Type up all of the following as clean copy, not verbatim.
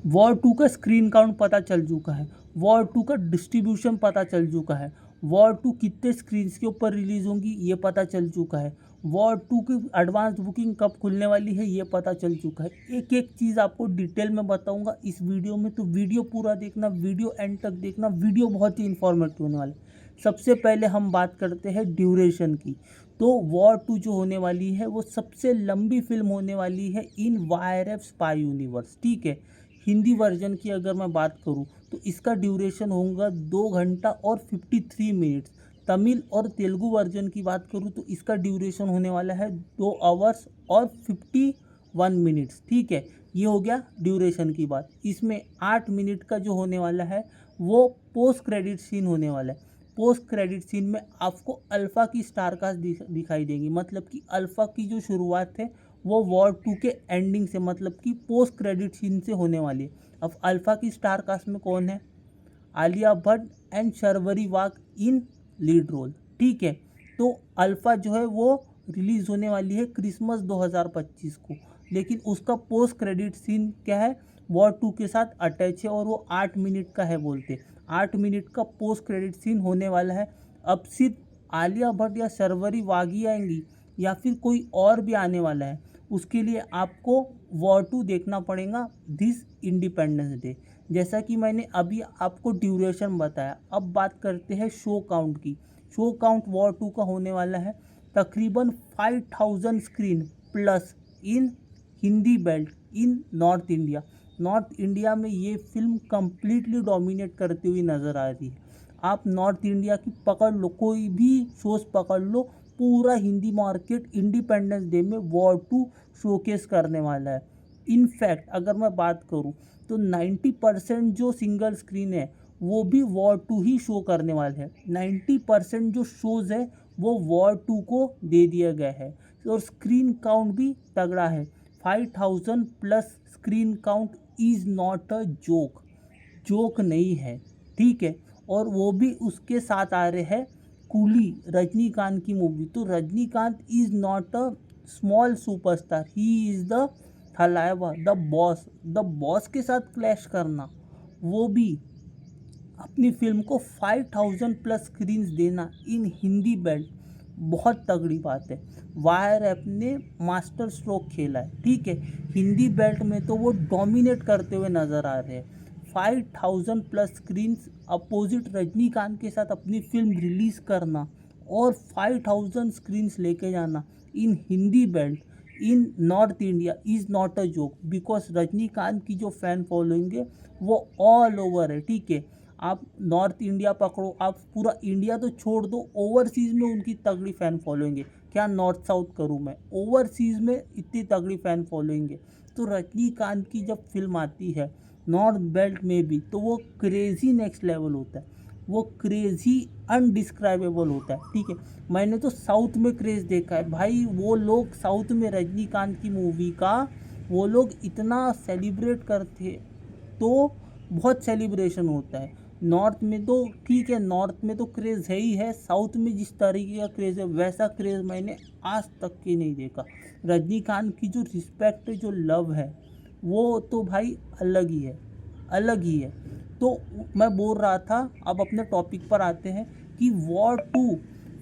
War 2 का screen count पता चल चुका है, वॉर 2 का डिस्ट्रीब्यूशन पता चल चुका है, वॉर 2 कितने स्क्रीन्स के ऊपर रिलीज़ होंगी ये पता चल चुका है, वॉर 2 की एडवांस बुकिंग कब खुलने वाली है ये पता चल चुका है। एक एक चीज़ आपको डिटेल में बताऊंगा इस वीडियो में, तो वीडियो पूरा देखना, वीडियो एंड तक देखना, वीडियो बहुत ही इन्फॉर्मेटिव होने वाला है। सबसे पहले हम बात करते हैं ड्यूरेशन की। तो वॉर 2 जो होने वाली है वो सबसे लंबी फिल्म होने वाली है इन वायरएफ स्पाई यूनिवर्स, ठीक है। हिंदी वर्जन की अगर मैं बात करूं तो इसका ड्यूरेशन होगा 2 घंटा और 53 मिनट्स। तमिल और तेलुगु वर्जन की बात करूं तो इसका ड्यूरेशन होने वाला है 2 आवर्स और 51 मिनट्स, ठीक है। ये हो गया ड्यूरेशन की बात। इसमें 8 मिनट का जो होने वाला है वो पोस्ट क्रेडिट सीन होने वाला है। पोस्ट क्रेडिट सीन में आपको अल्फ़ा की स्टारकास्ट दिखाई देंगी, मतलब कि अल्फ़ा की जो शुरुआत है वो वॉर 2 के एंडिंग से, मतलब कि पोस्ट क्रेडिट सीन से होने वाली है। अब अल्फ़ा की स्टारकास्ट में कौन है? आलिया भट्ट एंड शर्वरी वाग इन लीड रोल, ठीक है। तो अल्फ़ा जो है वो रिलीज़ होने वाली है क्रिसमस 2025 को, लेकिन उसका पोस्ट क्रेडिट सीन क्या है, वॉर 2 के साथ अटैच है और वो 8 मिनट का है बोलते। 8 मिनट का पोस्ट क्रेडिट सीन होने वाला है। अब सिर्फ आलिया भट्ट या शर्वरी वाग ही आएंगी या फिर कोई और भी आने वाला है, उसके लिए आपको वॉर 2 देखना पड़ेगा दिस इंडिपेंडेंस डे। जैसा कि मैंने अभी आपको ड्यूरेशन बताया, अब बात करते हैं शो काउंट की। शो काउंट वॉर 2 का होने वाला है तकरीबन 5000 screen plus in Hindi belt in North India. North India में ये फिल्म कंप्लीटली डोमिनेट करती हुई नज़र आ रही है। आप नॉर्थ इंडिया की पकड़ लो, कोई भी शोज पकड़ लो, पूरा हिंदी मार्केट इंडिपेंडेंस डे में वॉर 2 शोकेस करने वाला है। इनफैक्ट अगर मैं बात करूं तो 90% जो सिंगल स्क्रीन है वो भी वॉर 2 ही शो करने वाले हैं। 90% जो शोज़ है वो वॉर 2 को दे दिया गया है और स्क्रीन काउंट भी तगड़ा है। 5000 plus screen count is not a joke, joke नहीं है, ठीक है। और वो भी उसके साथ आ रहे हैं कूली, रजनीकांत की मूवी। तो Rajinikanth is not a small superstar, he is the Thalaiva, the boss के साथ क्लैश करना, वो भी अपनी फिल्म को 5000 प्लस स्क्रीन्स देना इन हिंदी बेल्ट, बहुत तगड़ी बात है। वायर ऐप ने मास्टर स्ट्रोक खेला है, ठीक है। हिंदी बेल्ट में तो वो डोमिनेट करते हुए नज़र आ रहे हैं। 5000 प्लस स्क्रीन्स अपोजिट रजनीकांत के साथ अपनी फिल्म रिलीज़ करना और 5000 स्क्रीन्स लेके जाना in Hindi belt in North India is not a joke, because Rajinikanth की जो फ़ैन फॉलोइंग है वो ऑल ओवर है, ठीक है। आप नॉर्थ इंडिया पकड़ो, आप पूरा इंडिया तो छोड़ दो, ओवरसीज़ में उनकी तगड़ी फ़ैन फॉलोइंग है। क्या नॉर्थ साउथ करूँ मैं, ओवरसीज़ में इतनी तगड़ी फ़ैन फॉलोइंग है। तो रजनीकांत की जब फिल्म आती है नॉर्थ बेल्ट में भी तो वो क्रेज़ी नेक्स्ट लेवल होता है, वो क्रेज़ी अनडिस्क्राइबेबल होता है, ठीक है। मैंने तो साउथ में क्रेज़ देखा है भाई, वो लोग साउथ में रजनीकांत की मूवी का वो लोग इतना सेलिब्रेट करते, तो बहुत सेलिब्रेशन होता है। नॉर्थ में तो ठीक है, नॉर्थ में तो क्रेज़ है ही है, साउथ में जिस तरीके का क्रेज़ है वैसा क्रेज़ मैंने आज तक के नहीं देखा। रजनीकांत की जो रिस्पेक्ट है, जो लव है, वो तो भाई अलग ही है, अलग ही है। तो मैं बोल रहा था, अब अपने टॉपिक पर आते हैं कि वॉर 2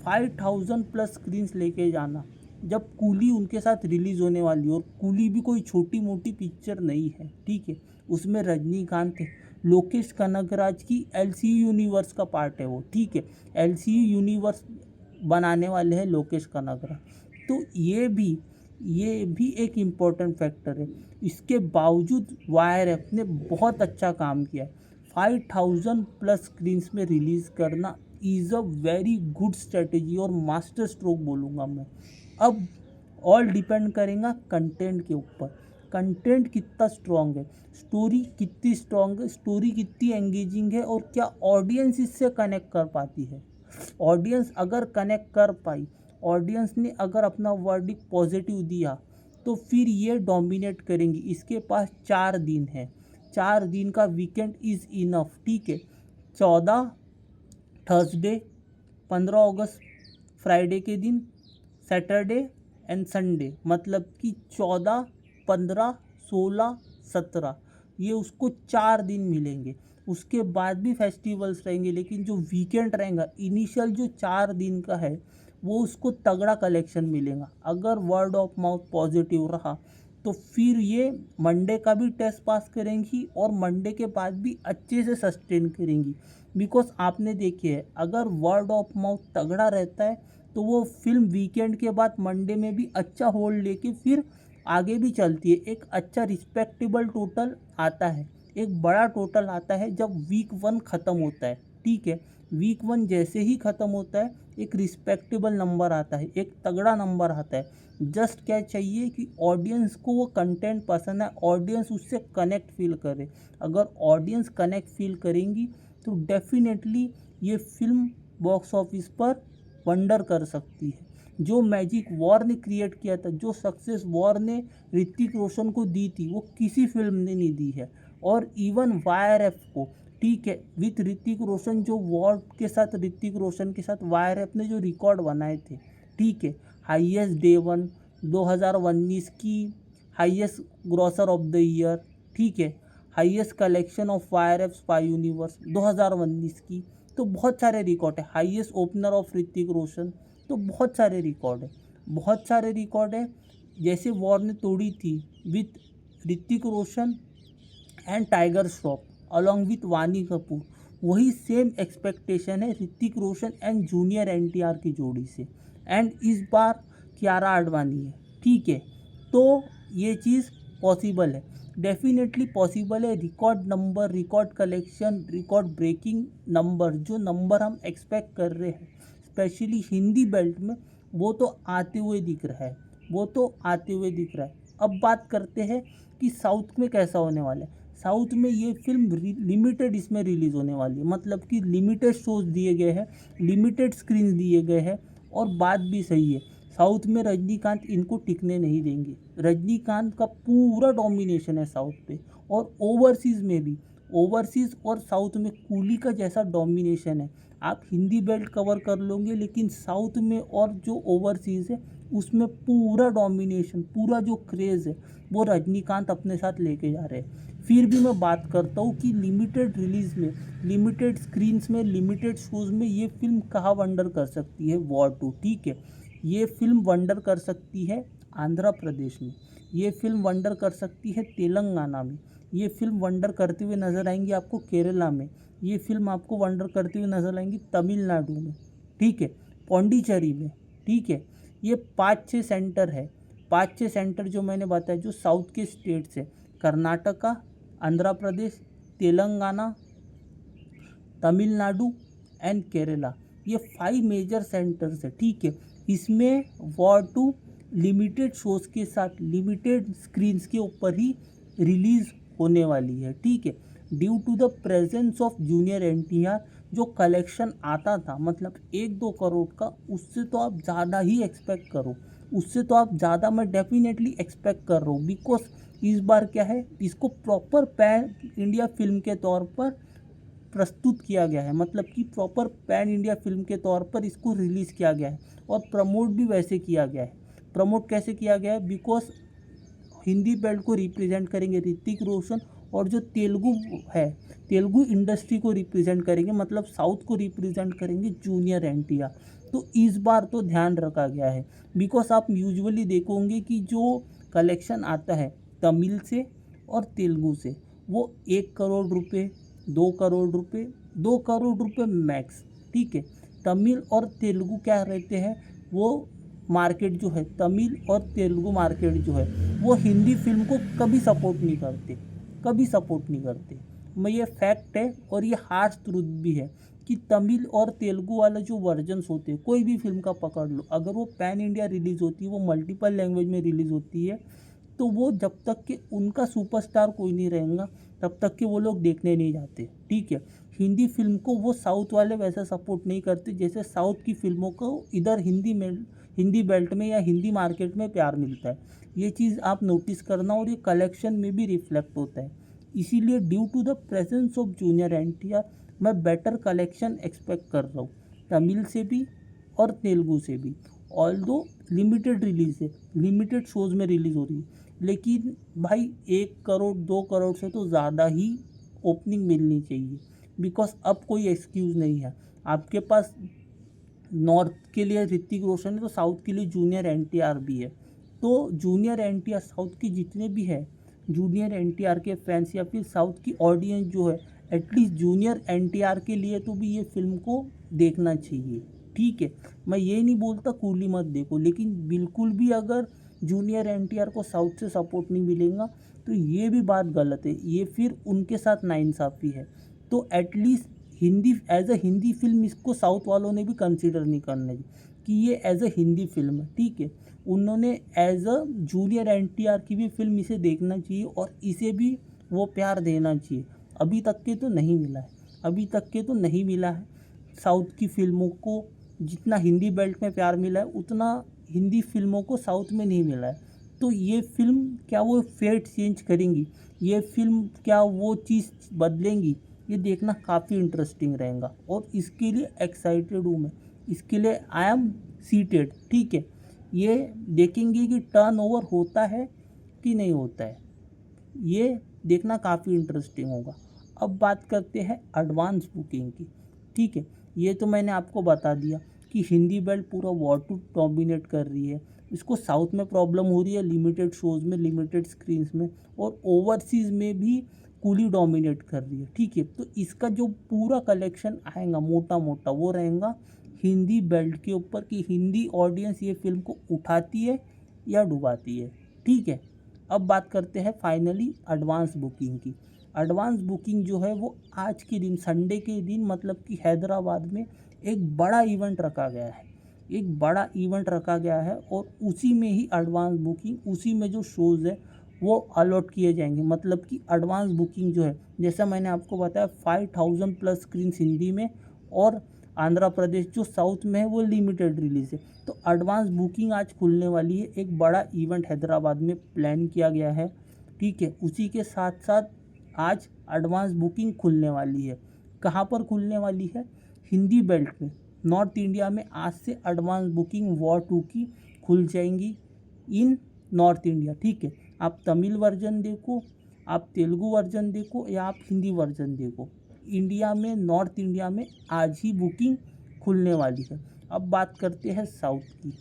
5000 प्लस स्क्रीन्स लेके जाना, जब कूली उनके साथ रिलीज़ होने वाली है, और कूली भी कोई छोटी मोटी पिक्चर नहीं है, ठीक है। उसमें रजनीकांत है, लोकेश कनगराज की एलसीयू यूनिवर्स का पार्ट है वो, ठीक है। एलसीयू यूनिवर्स बनाने वाले हैं लोकेश कनगराज। तो ये भी एक इम्पोर्टेंट फैक्टर है। इसके बावजूद वायर ऐप ने बहुत अच्छा काम किया है। 5000 प्लस स्क्रीन्स में रिलीज़ करना is a very good strategy और मास्टर स्ट्रोक बोलूँगा मैं। अब ऑल डिपेंड करेगा कंटेंट के ऊपर, कंटेंट कितना स्ट्रॉन्ग है, स्टोरी कितनी स्ट्रॉन्ग है, स्टोरी कितनी एंगेजिंग है, और क्या ऑडियंस इससे कनेक्ट कर पाती है। ऑडियंस अगर कनेक्ट कर पाई, ऑडियंस ने अगर अपना वर्डिक्ट पॉजिटिव दिया, तो फिर ये डोमिनेट करेंगी। इसके पास 4 दिन है, 4 दिन का वीकेंड इज़ इनफ, ठीक है। 14 थर्सडे, 15 अगस्त फ्राइडे के दिन, सैटरडे एंड संडे, मतलब कि 14, 15, 16, 17 ये उसको 4 दिन मिलेंगे। उसके बाद भी फेस्टिवल्स रहेंगे, लेकिन जो वीकेंड रहेगा इनिशियल जो 4 दिन का है वो उसको तगड़ा कलेक्शन मिलेगा। अगर वर्ड ऑफ माउथ पॉजिटिव रहा तो फिर ये मंडे का भी टेस्ट पास करेंगी और मंडे के बाद भी अच्छे से सस्टेन करेंगी। बिकॉज आपने देखिए है, अगर वर्ड ऑफ माउथ तगड़ा रहता है तो वो फिल्म वीकेंड के बाद मंडे में भी अच्छा होल्ड लेके फिर आगे भी चलती है। एक अच्छा रिस्पेक्टेबल टोटल आता है, एक बड़ा टोटल आता है जब वीक 1 ख़त्म होता है। ठीक है, वीक 1 जैसे ही ख़त्म होता है एक रिस्पेक्टेबल नंबर आता है, एक तगड़ा नंबर आता है। जस्ट क्या चाहिए कि ऑडियंस को वो कंटेंट पसंद है, ऑडियंस उससे कनेक्ट फील करे। अगर ऑडियंस कनेक्ट फील करेंगी तो डेफिनेटली ये फिल्म बॉक्स ऑफिस पर वंडर कर सकती है। जो मैजिक वॉर ने क्रिएट किया था, जो सक्सेस वॉर ने ऋतिक रोशन को दी थी, वो किसी फिल्म ने नहीं दी है। और इवन वाईआरएफ को, ठीक है, विथ ऋतिक रोशन, जो वॉर के साथ ऋतिक रोशन के साथ वाईआरएफ ने जो रिकॉर्ड बनाए थे, ठीक है, हाईएस्ट डे 1 2019 की highest grocer of the year, ठीक है, highest collection of YRF spy universe 2019 की, तो बहुत सारे रिकॉर्ड है। Highest opener of Hrithik Roshan, तो बहुत सारे रिकॉर्ड है, बहुत सारे रिकॉर्ड है। जैसे वॉर ने तोड़ी थी with Hrithik Roshan and tiger Shroff along with वानी कपूर, वही सेम एक्सपेक्टेशन है ऋतिक रोशन एंड जूनियर एनटीआर की जोड़ी से। एंड इस बार कियारा आडवाणी है, ठीक है, तो ये चीज़ पॉसिबल है, डेफिनेटली पॉसिबल है। Record number, record collection, record breaking number, जो नंबर हम एक्सपेक्ट कर रहे हैं स्पेशली हिंदी बेल्ट में, वो तो आते हुए दिख रहा है, वो तो आते हुए दिख रहा है। अब बात करते हैं कि साउथ में कैसा होने वाला है। साउथ में ये फिल्म लिमिटेड इसमें रिलीज़ होने वाली है, मतलब कि लिमिटेड शोज दिए गए हैं, लिमिटेड स्क्रीन दिए गए हैं। और बात भी सही है, साउथ में रजनीकांत इनको टिकने नहीं देंगे। रजनीकांत का पूरा डोमिनेशन है साउथ पे, और ओवरसीज़ में भी, ओवरसीज़ और साउथ में कूली का जैसा डोमिनेशन है। आप हिंदी बेल्ट कवर कर लोगे, लेकिन साउथ में और जो ओवरसीज़ है उसमें पूरा डोमिनेशन, पूरा जो क्रेज़ है वो रजनीकांत अपने साथ लेके जा रहे हैं। फिर भी मैं बात करता हूँ कि लिमिटेड रिलीज़ में, लिमिटेड स्क्रीन्स में, लिमिटेड शोज़ में ये फिल्म कहाँ वंडर कर सकती है, वॉर 2, ठीक है। ये फिल्म वंडर कर सकती है आंध्र प्रदेश में, ये फिल्म वंडर कर सकती है तेलंगाना में, ये फिल्म वंडर करते हुए नज़र आएंगी आपको केरला में, ये फिल्म आपको वंडर करती हुई नजर आएंगी तमिलनाडु में, ठीक है, पौंडीचेरी में, ठीक है। ये 5-6 सेंटर है, 5-6 सेंटर जो मैंने बताया जो साउथ के स्टेट्स है, कर्नाटका, आंध्र प्रदेश, तेलंगाना, तमिलनाडु एंड केरला, ये 5 मेजर सेंटर्स है, ठीक है। इसमें वॉर 2 लिमिटेड शोज़ के साथ, लिमिटेड स्क्रीन्स के ऊपर ही रिलीज़ होने वाली है, ठीक है। Due to the presence of junior NTR, जो कलेक्शन आता था मतलब 1-2 करोड़ का, उससे तो आप ज़्यादा ही एक्सपेक्ट करो, उससे तो आप ज़्यादा मैं डेफिनेटली एक्सपेक्ट कर रहा हूँ। बिकॉज इस बार क्या है, इसको प्रॉपर पैन इंडिया फिल्म के तौर पर प्रस्तुत किया गया है, मतलब कि प्रॉपर पैन इंडिया फिल्म के तौर पर इसको रिलीज़ किया गया है। और प्रमोट भी वैसे किया गया है। प्रमोट कैसे किया गया है, बिकॉज हिंदी बेल्ट को रिप्रेजेंट करेंगे ऋतिक रोशन, और जो तेलुगु है, तेलुगु इंडस्ट्री को रिप्रेजेंट करेंगे, मतलब साउथ को रिप्रेजेंट करेंगे जूनियर एनटीआर। तो इस बार तो ध्यान रखा गया है, बिकॉज आप यूजुअली देखोगे कि जो कलेक्शन आता है तमिल से और तेलुगु से, वो 1 करोड़ रुपये, 2 करोड़ रुपये, 2 करोड़ रुपये मैक्स, ठीक है। तमिल और तेलुगु क्या रहते हैं, वो मार्केट जो है, तमिल और तेलुगु मार्केट जो है, वो हिंदी फिल्म को कभी सपोर्ट नहीं करते, कभी सपोर्ट नहीं करते। मैं ये फैक्ट है और ये हार्श ट्रूथ भी है कि तमिल और तेलुगु वाले जो वर्जन्स होते हैं, कोई भी फिल्म का पकड़ लो, अगर वो पैन इंडिया रिलीज़ होती है, वो मल्टीपल लैंग्वेज में रिलीज़ होती है, तो वो जब तक कि उनका सुपरस्टार कोई नहीं रहेगा तब तक कि वो लोग देखने नहीं जाते, ठीक है। हिंदी फिल्म को वो साउथ वाले वैसा सपोर्ट नहीं करते जैसे साउथ की फिल्मों को इधर हिंदी बेल्ट में या हिंदी मार्केट में प्यार मिलता है। ये चीज़ आप नोटिस करना, और ये कलेक्शन में भी रिफ्लेक्ट होता है। इसीलिए due to the presence of junior NTR मैं बेटर कलेक्शन एक्सपेक्ट कर रहा हूँ, तमिल से भी और तेलुगु से भी। ऑल्दो लिमिटेड रिलीज है, लिमिटेड शोज़ में रिलीज़ हो रही है, लेकिन भाई 1 करोड़ 2 करोड़ से तो ज़्यादा ही ओपनिंग मिलनी चाहिए, बिकॉज अब कोई एक्सक्यूज़ नहीं है आपके पास। नॉर्थ के लिए ऋतिक रोशन है तो साउथ के लिए जूनियर एनटीआर भी है। तो जूनियर एनटीआर साउथ के जितने भी है, जूनियर एनटीआर के फैंस या फिर साउथ की ऑडियंस जो है, एटलीस्ट जूनियर एनटीआर के लिए तो भी ये फिल्म को देखना चाहिए। ठीक है, मैं ये नहीं बोलता कूली मत देखो, लेकिन बिल्कुल भी अगर जूनियर एनटीआर को साउथ से सपोर्ट नहीं मिलेगा तो ये भी बात गलत है, ये फिर उनके साथ नाइंसाफ़ी है। तो at least Hindi as a Hindi film इसको साउथ वालों ने भी कंसिडर नहीं करना चाहिए कि ये एज अ हिंदी फिल्म है। ठीक है, उन्होंने एज अ जूनियर एनटीआर की भी फिल्म इसे देखना चाहिए और इसे भी वो प्यार देना चाहिए। अभी तक के तो नहीं मिला है, अभी तक के तो नहीं मिला है। साउथ की फिल्मों को जितना हिंदी बेल्ट में प्यार मिला है उतना हिंदी फिल्मों को साउथ में नहीं मिला है। तो ये फिल्म क्या वो फेट चेंज करेंगी, ये फिल्म क्या वो चीज़ बदलेंगी, ये देखना काफ़ी इंटरेस्टिंग रहेगा और इसके लिए एक्साइटेड हूँ मैं, इसके लिए आई एम सीटेड। ठीक है, ये देखेंगे कि टर्न ओवर होता है कि नहीं होता है, ये देखना काफ़ी इंटरेस्टिंग होगा। अब बात करते हैं एडवांस बुकिंग की। ठीक है, ये तो मैंने आपको बता दिया कि हिंदी बेल्ट पूरा वॉर टू डोमिनेट कर रही है। इसको साउथ में प्रॉब्लम हो रही है, लिमिटेड शोज़ में, लिमिटेड स्क्रीन्स में, और ओवरसीज़ में भी कूली डोमिनेट कर रही है। ठीक है, तो इसका जो पूरा कलेक्शन आएगा मोटा मोटा वो रहेगा हिंदी बेल्ट के ऊपर कि हिंदी ऑडियंस ये फिल्म को उठाती है या डुबाती है। ठीक है, अब बात करते हैं फाइनली एडवांस बुकिंग की। एडवांस बुकिंग जो है वो आज के दिन, संडे के दिन, मतलब कि हैदराबाद में एक बड़ा इवेंट रखा गया है, एक बड़ा इवेंट रखा गया है और उसी में ही एडवांस बुकिंग, उसी में जो शोज़ है वो अलॉट किए जाएंगे। मतलब कि एडवांस बुकिंग जो है, जैसा मैंने आपको बताया 5000 प्लस स्क्रीन्स हिंदी में, और आंध्र प्रदेश जो साउथ में है वो लिमिटेड रिलीज़ है। तो एडवांस बुकिंग आज खुलने वाली है, एक बड़ा इवेंट हैदराबाद में प्लान किया गया है। ठीक है, उसी के साथ साथ आज एडवांस बुकिंग खुलने वाली है। कहाँ पर खुलने वाली है? हिंदी बेल्ट में, नॉर्थ इंडिया में आज से एडवांस बुकिंग वॉर 2 की खुल जाएंगी इन नॉर्थ इंडिया। ठीक है, आप तमिल वर्जन देखो, आप तेलुगु वर्जन देखो या आप हिंदी वर्जन देखो, इंडिया में, नॉर्थ इंडिया में आज ही बुकिंग खुलने वाली है। अब बात करते हैं साउथ की।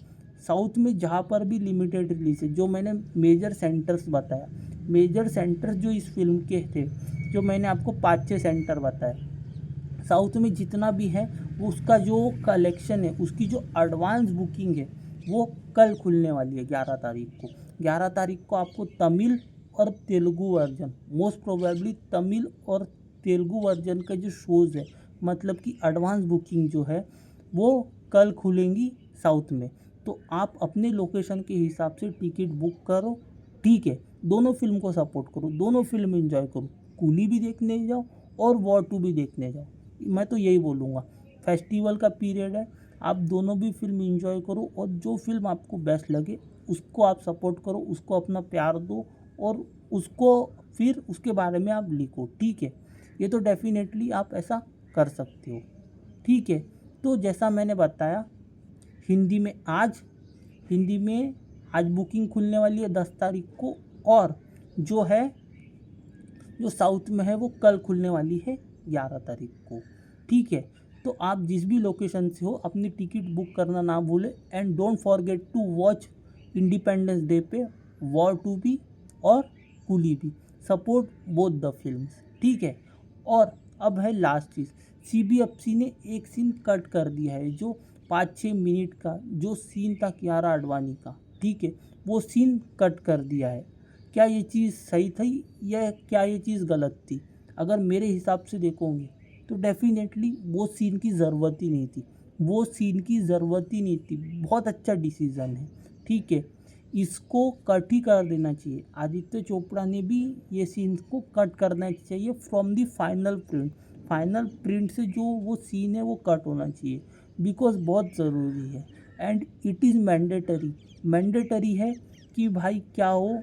साउथ में जहाँ पर भी लिमिटेड रिलीज है, जो मैंने मेजर सेंटर्स बताया, मेजर सेंटर्स जो इस फिल्म के थे, जो मैंने आपको 5-6 सेंटर बताए, साउथ में जितना भी है उसका जो कलेक्शन है, उसकी जो एडवांस बुकिंग है वो कल खुलने वाली है 11 तारीख को। 11 तारीख को आपको तमिल और Telugu version, most probably Tamil और तेलुगु वर्जन का जो शोज़ है, मतलब कि एडवांस बुकिंग जो है वो कल खुलेंगी साउथ में। तो आप अपने लोकेशन के हिसाब से टिकट बुक करो। ठीक है, दोनों फिल्म को सपोर्ट करो, दोनों फिल्म एंजॉय करो, कूली भी देखने जाओ और वॉर 2 भी देखने जाओ। मैं तो यही बोलूँगा, फेस्टिवल का पीरियड है, आप दोनों भी फिल्म एंजॉय करो और जो फिल्म आपको बेस्ट लगे उसको आप सपोर्ट करो, उसको अपना प्यार दो और उसको फिर उसके बारे में आप लिखो। ठीक है, ये तो डेफिनेटली आप ऐसा कर सकते हो। ठीक है, तो जैसा मैंने बताया, हिंदी में आज बुकिंग खुलने वाली है 10 तारीख को, और जो है जो साउथ में है वो कल खुलने वाली है 11 तारीख को। ठीक है, तो आप जिस भी लोकेशन से हो अपनी टिकट बुक करना ना भूलें, and don't forget to watch independence day पे वॉर 2 भी और कूली भी, सपोर्ट बोथ द फिल्म्स। ठीक है, और अब है लास्ट चीज़, सीबीएफसी ने एक सीन कट कर दिया है, जो 5-6 मिनट का जो सीन था कियारा आडवाणी का। ठीक है, वो सीन कट कर दिया है। क्या ये चीज़ सही थी या क्या ये चीज़ गलत थी? अगर मेरे हिसाब से देखोगे तो डेफिनेटली वो सीन की ज़रूरत ही नहीं थी, वो सीन की ज़रूरत ही नहीं थी। बहुत अच्छा डिसीज़न है। ठीक है, इसको कट ही कर देना चाहिए। आदित्य चोपड़ा ने भी ये सीन को कट करना चाहिए फ्रॉम द फाइनल प्रिंट से जो वो सीन है वो कट होना चाहिए, बिकॉज बहुत ज़रूरी है एंड इट इज़ मैंडेटरी है कि भाई क्या हो,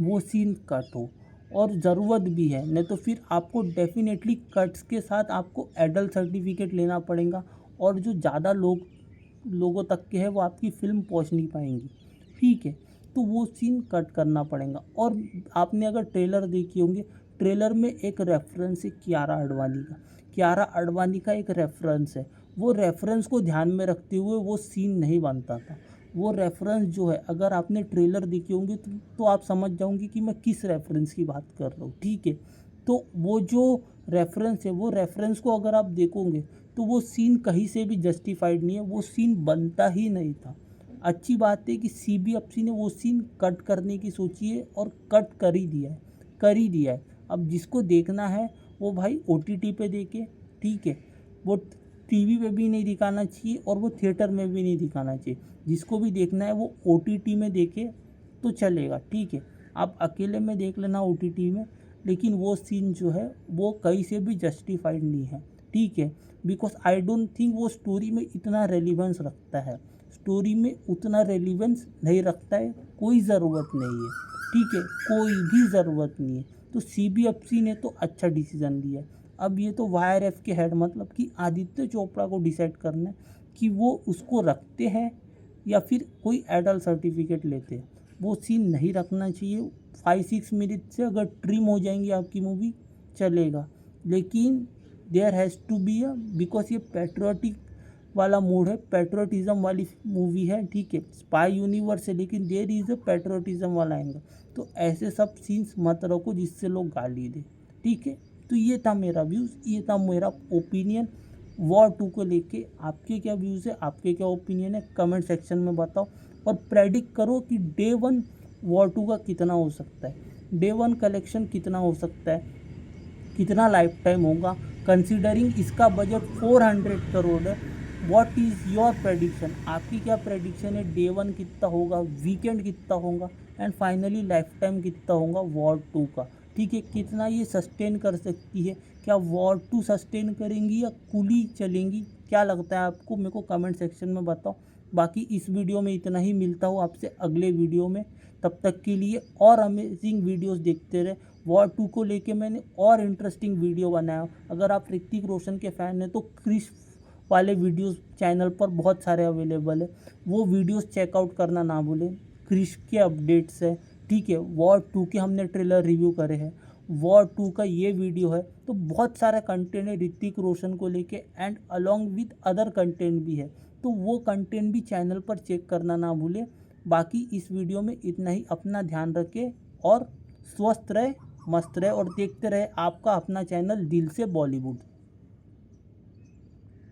वो सीन कट हो, और ज़रूरत भी है, नहीं तो फिर आपको डेफिनेटली कट्स के साथ आपको एडल्ट सर्टिफिकेट लेना पड़ेगा, और जो ज़्यादा लोगों तक के है वो आपकी फ़िल्म पहुंच नहीं पाएंगी। ठीक है, तो वो सीन कट करना पड़ेगा। और आपने अगर ट्रेलर देखी होंगे, ट्रेलर में एक रेफरेंस है कियारा आडवाणी का, कियारा आडवाणी का एक रेफरेंस है। वो रेफरेंस को ध्यान में रखते हुए वो सीन नहीं बनता था। वो रेफरेंस जो है, अगर आपने ट्रेलर देखी होंगी तो आप समझ जाओगे कि मैं किस रेफरेंस की बात कर रहा हूँ, ठीक है। तो वो जो रेफरेंस है, वो रेफरेंस को अगर आप देखोगे तो वो सीन कहीं से भी जस्टिफाइड नहीं है, वो सीन बनता ही नहीं था। अच्छी बात है कि CBFC ने वो सीन कट करने की सोची है और कट कर ही दिया है, कर ही दिया है। अब जिसको देखना है वो भाई OTT पे देखे, ठीक है। वो टीवी पे भी नहीं दिखाना चाहिए और वो थिएटर में भी नहीं दिखाना चाहिए। जिसको भी देखना है वो OTT में देखे तो चलेगा, ठीक है। आप अकेले में देख लेना OTT में, लेकिन वो सीन जो है वो कहीं से भी जस्टिफाइड नहीं है, ठीक है। बिकॉज आई डोंट थिंक वो स्टोरी में इतना रेलिवेंस रखता है, स्टोरी में उतना रेलिवेंस नहीं रखता है, कोई ज़रूरत नहीं है, ठीक है, कोई भी ज़रूरत नहीं है। तो CBFC ने तो अच्छा डिसीज़न लिया है। अब ये तो YRF के हेड मतलब कि आदित्य चोपड़ा को डिसाइड करना है कि वो उसको रखते हैं या फिर कोई एडल्ट सर्टिफिकेट लेते हैं। वो सीन नहीं रखना चाहिए। 5-6 मिनट से अगर ट्रिम हो जाएंगी आपकी मूवी चलेगा, लेकिन there has to be because ये पैट्रियोटिक वाला मूड है, पैट्रियोटिज्म वाली मूवी है, ठीक है। स्पाई यूनिवर्स है लेकिन देयर इज़ अ पैट्रियोटिज्म वाला एंगल। तो ऐसे सब सीन्स मत रखो जिससे लोग गाली दे, ठीक है। तो ये था मेरा व्यूज़, ये था मेरा ओपिनियन वॉर 2 को लेके। आपके क्या व्यूज़ है, आपके क्या ओपिनियन है, कमेंट सेक्शन में बताओ। और प्रेडिक्ट करो कि डे 1 वॉर 2 का कितना हो सकता है, डे 1 कलेक्शन कितना हो सकता है, कितना लाइफ टाइम होगा, कंसिडरिंग इसका बजट 400 करोड़ है। व्हाट इज़ योर प्रेडिक्शन, आपकी क्या प्रेडिक्शन है, डे 1 कितना होगा, वीकेंड कितना होगा, एंड फाइनली लाइफ टाइम कितना होगा वॉर 2 का, ठीक है। कितना ये सस्टेन कर सकती है, क्या वॉर 2 सस्टेन करेंगी या कूली चलेंगी, क्या लगता है आपको, मेरे को कमेंट सेक्शन में बताओ। बाकी इस वीडियो में इतना ही, मिलता हूँ आपसे अगले वीडियो में। तब तक के लिए और अमेजिंग वीडियोस देखते रहे। वॉर 2 को लेके मैंने और इंटरेस्टिंग वीडियो बनाया। अगर आप ऋतिक रोशन के फ़ैन हैं तो क्रिश वाले वीडियोस चैनल पर बहुत सारे अवेलेबल है, वो वीडियोस चेकआउट करना ना भूलें। क्रिश के अपडेट्स है, ठीक है। वॉर 2 के हमने ट्रेलर रिव्यू करे हैं, वॉर 2 का ये वीडियो है। तो बहुत सारा कंटेंट है ऋतिक रोशन को लेके, and along with other content भी है, तो वो कंटेंट भी चैनल पर चेक करना ना भूलें। बाकी इस वीडियो में इतना ही, अपना ध्यान रखें और स्वस्थ रहे, मस्त रहे और देखते रहे आपका अपना चैनल दिल से बॉलीवुड।